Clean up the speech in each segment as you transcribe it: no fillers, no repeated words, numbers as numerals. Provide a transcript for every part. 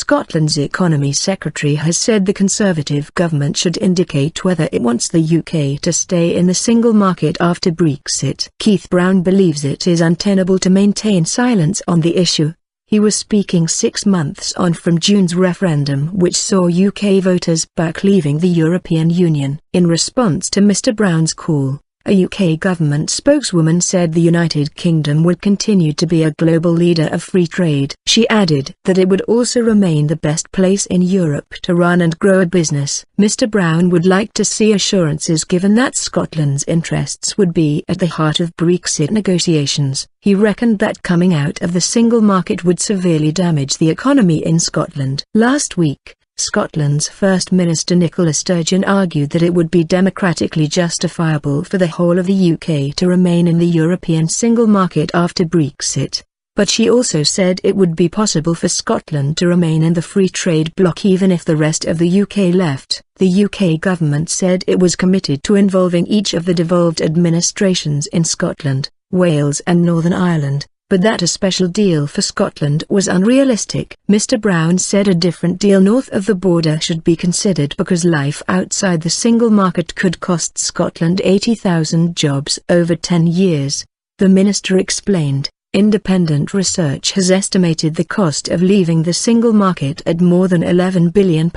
Scotland's Economy Secretary has said the Conservative government should indicate whether it wants the UK to stay in the single market after Brexit. Keith Brown believes it is untenable to maintain silence on the issue. He was speaking 6 months on from June's referendum which saw UK voters back leaving the European Union. In response to Mr Brown's call, a UK government spokeswoman said the United Kingdom would continue to be a global leader of free trade. She added that it would also remain the best place in Europe to run and grow a business. Mr Brown would like to see assurances given that Scotland's interests would be at the heart of Brexit negotiations. He reckoned that coming out of the single market would severely damage the economy in Scotland. Last week, Scotland's First Minister Nicola Sturgeon argued that it would be democratically justifiable for the whole of the UK to remain in the European single market after Brexit, but she also said it would be possible for Scotland to remain in the free trade bloc even if the rest of the UK left. The UK government said it was committed to involving each of the devolved administrations in Scotland, Wales and Northern Ireland, but that a special deal for Scotland was unrealistic. Mr Brown said a different deal north of the border should be considered because life outside the single market could cost Scotland 80,000 jobs over 10 years. The minister explained, independent research has estimated the cost of leaving the single market at more than £11 billion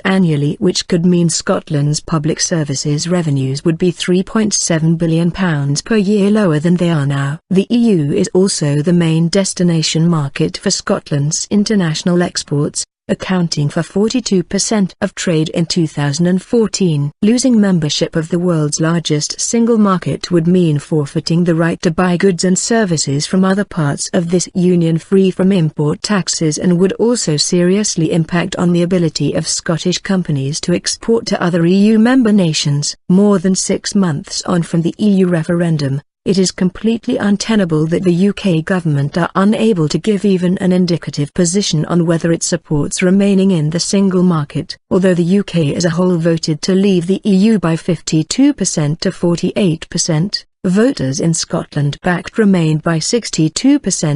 annually, which could mean Scotland's public services revenues would be £3.7 billion per year lower than they are now. The EU is also the main destination market for Scotland's international exports, accounting for 42% of trade in 2014. Losing membership of the world's largest single market would mean forfeiting the right to buy goods and services from other parts of this union free from import taxes and would also seriously impact on the ability of Scottish companies to export to other EU member nations. More than 6 months on from the EU referendum, it is completely untenable that the UK government are unable to give even an indicative position on whether it supports remaining in the single market. Although the UK as a whole voted to leave the EU by 52% to 48%, voters in Scotland backed remain by 62%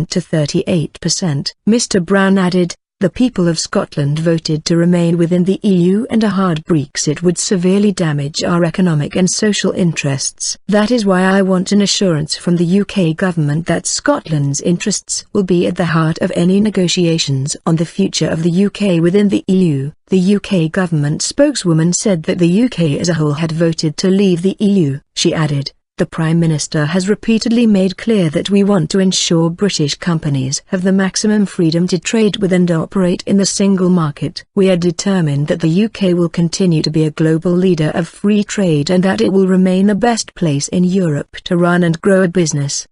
to 38%. Mr Brown added, the people of Scotland voted to remain within the EU and a hard Brexit would severely damage our economic and social interests. That is why I want an assurance from the UK government that Scotland's interests will be at the heart of any negotiations on the future of the UK within the EU. The UK government spokeswoman said that the UK as a whole had voted to leave the EU. She added, the Prime Minister has repeatedly made clear that we want to ensure British companies have the maximum freedom to trade with and operate in the single market. We are determined that the UK will continue to be a global leader of free trade and that it will remain the best place in Europe to run and grow a business.